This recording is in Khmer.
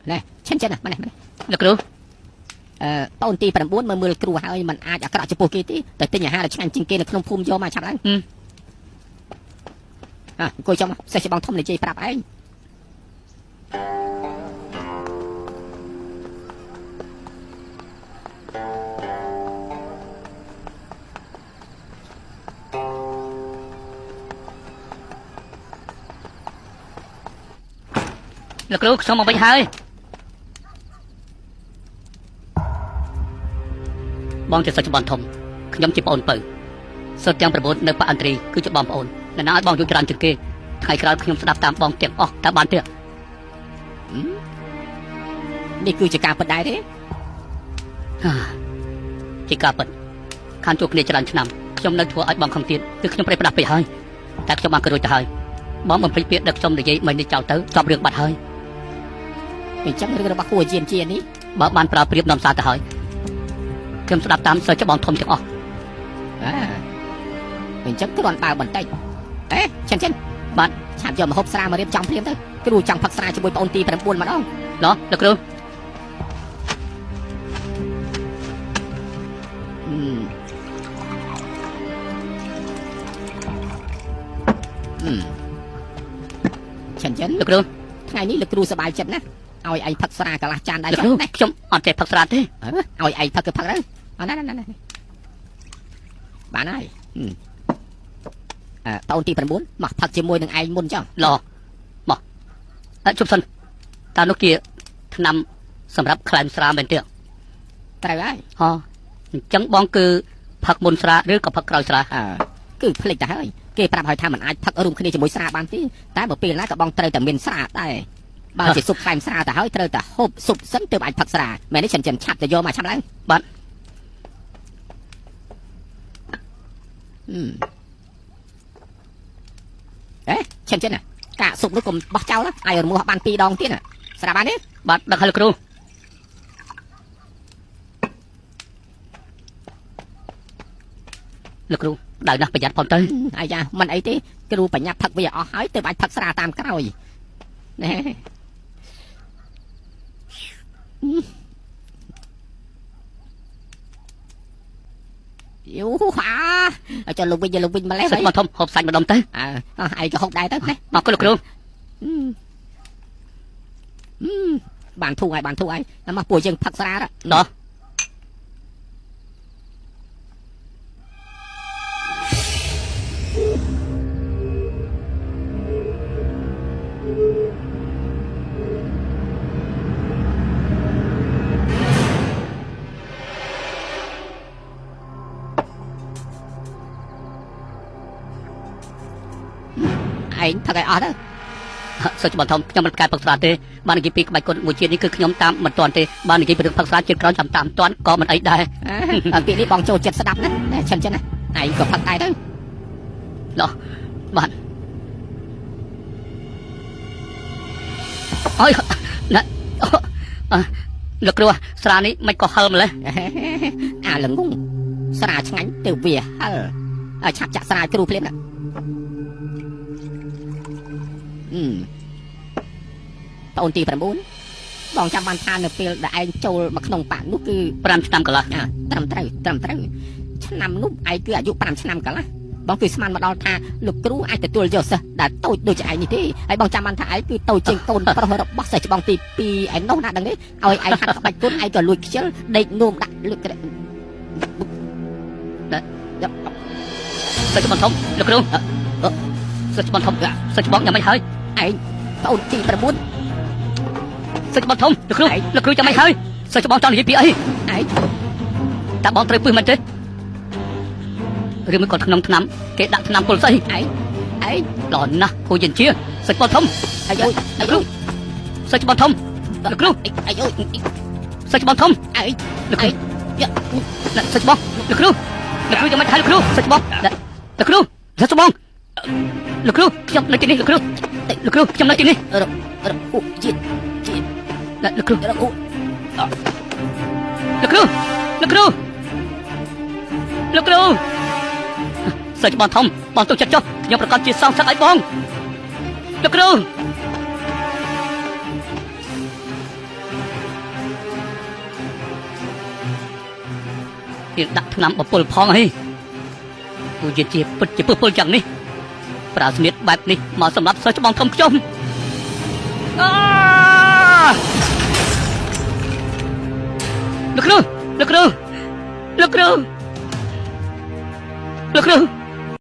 nè chân chân à mà này được rồi tao ti phần 4 មើលគ្រូហើយมันអាចអាក្រក់ចំពោះគេទេតែទិញអាហារឆ្ងាញ់ជាងគេនៅក្នុងភូមិយកមកឆាប់ឡើងអង្គុយចាំសេះច្បងធំនិយាយប្រាប់ឯងលោកគ្រូខ្ញុំមកវិញហើយបងជាសិស្សច្បងធំខ្ញុំជាប្អូនពៅសិស្សទាំង9នៅប៉ាអន្តរីគឺជាបងប្អូនអ្នកណាឲ្យបងយកច្រើនជាងគេថ្ងៃក្រោយខ្ញុំស្ដាប់តាមបងទាំងអស់តើបានទេនេះគឺជាការពិតដែរទេជាការពិតខានជួបគ្នាច្រើនឆ្នាំខ្ញុំនៅធ្វើឲ្យបងខំទៀតគឺខ្ញុំប្រេះផ្ដាស់ពេកហើយតែខ្ញុំបានក៏រួចទៅហើយបងបំភ្លេចពាក្យដឹកខ្ញុំនិយាយមិននេះចោលទៅចប់រឿងបាត់ហើយអញ្ចឹងរឿងរបស់គូជានេះបើបានប្រើប្រៀបនាំសារទៅហើយខ្ញុំស្ដាប់តាមសិស្សច្បងធំទាំងអស់អញ្ចឹងគ្រាន់បើបន្តិចចិនចិនបាទឆាប់យកម្ហូបស្រាមករៀបចំព្រាមទៅគ្រូចង់ផឹកស្រាជាមួយបងទី9ម្ដងណោះលោកគ្រូចិនចិនលោកគ្រូថ្ងៃនេះលោកគ្រូសប្បាយចិត្តណាស់ឲ្យឯងផឹកស្រាកន្លះចានដែរចុះខ្ញុំអត់ចេះផឹកស្រាទេឲ្យឯងផឹកគឺផឹកទៅណាបានហើយតូនទី9មកផឹកជាមួយនឹងឯងមុនចុះឡមកជប់សិនតើនោះជាថ្នាំសម្រាប់ខ្លែងស្រាមែនទេត្រូវហើយអញ្ចឹងបងគឺផឹកមុនស្រាឬក៏ផឹកក្រោយស្រាគឺភ្លេចទៅហើយគេប្រាប់ឲ្យថាមិនអាចផឹករួមគ្នាជាមួយស្រាបានទេតែបើពេលណាក៏បងត្រូវតែមានស្រាដែរបើជាស៊ុបខ្លែងស្រាទៅហើយត្រូវតែហូបស៊ុបសិនទើបអាចផឹកស្រាមែនទេចិនចិនឆាប់ទៅយកមកឆាប់ឡើងបាទចិនចិនកាកស៊ុបនោះកុំបោះចោលណាឲ្យរមាស់បាន2ដងទៀតស្រាបានទេបាទដឹកឲ្យលោកគ្រូលោកគ្រូដៅណាស់ប្រយ័ត្នផងទៅអាយ៉ាមិនអីទេគ្រូបញ្ញាប់ផឹកវាអស់ហើយទើបអាចផឹកស្រាតាមក្រោយណែយូចាំលោកវិញម្លេះហើយមកធំហូបសាច់ម្ដុំទៅឯងក៏ហូបដែរទៅណាមកលោកគ្រូបានធូរហើយមកពួកយើងផឹកស្រាដោះឯងផឹកឲ្យអស់ទៅសិស្សច្បងធំខ្ញុំមិនប្រកែកផឹកស្រាទេបាននិយាយពីក្បាច់គុណមួយជាតិនេះគឺខ្ញុំតាមមិនទាន់ទេបាននិយាយពីរឿងផឹកស្រាជាតិក្រោយតាមទាន់ក៏មិនអីដែរពីនេះបងចូលចិត្តស្ដាប់ណាចិនចិនណាឯងក៏ផឹកដែរទៅឡោះបាទអើយណាលោកគ្រូស្រានេះមិនក៏ហឹលម្លេះអាល្ងងស្រាឆ្ងាញ់ទៅវាហឹលឆាប់ចាក់ស្រាគ្រូភ្លាមណាតូនទី9បងចាំបានថានៅពេលដែលឯងចូលមកក្នុងប៉ានោះគឺ5ឆ្នាំកន្លះត្រឹមត្រូវឆ្នាំនោះឯងគឺអាយុ5ឆ្នាំកន្លះបងគឺស្មានមកដល់ថាលោកគ្រូអាចទទួលយកសិស្សដែលតូចដូចឯងនេះទេហើយបងចាំបានថាឯងគឺតូចជាងកូនប្រុសរបស់សិស្សច្បងទី2ឯនោះណាដឹងទេឲ្យឯងហាត់ក្បាច់គុណឯងក៏លួចខ្ជិលដេកនោមដាក់លើកសិស្សច្បងធំលោកគ្រូសិស្សច្បងធំសិស្សច្បងយ៉ាងម៉េចហើយឯងតូនទី9សិស្សច្បងធំលោកគ្រូចាំមិនហើយសិស្សច្បងចង់និយាយពីអីឯងតើបងត្រូវពឹសមែនទេឬមិនគាត់ក្នុងឆ្នាំគេដាក់ឆ្នាំពុលស្អីឯងដល់ណាស់គូយិនជាសិស្សច្បងធំអាយុសិស្សច្បងធំលោកគ្រូអាយុសិស្សច្បងធំឯងលោកគ្រូសិស្សច្បងលោកគ្រូចាំមិនហើយលោកគ្រូសិស្សច្បងលោកគ្រូសិស្សច្បងលោកគ្រូខ្ញុំនៅទីនេះលោកគ្រូខ្ញុំនៅទីនេះជាតិលោកគ្រូសិស្សច្បងធំបងទុកចិត្តចុះខ្ញុំប្រកាសជាសងសឹកឲ្យបងលោកគ្រូ រៀងដាក់ថ្នាំបពុលផងអីគូជាពិតជាពុលយ៉ាងនេះប្រើស្នៀតបែបនេះមកសម្រាប់សិស្សច្បងធំខ្ញុំលោកគ្រូលោកគ្រូលោកគ្រូលោកគ្រូ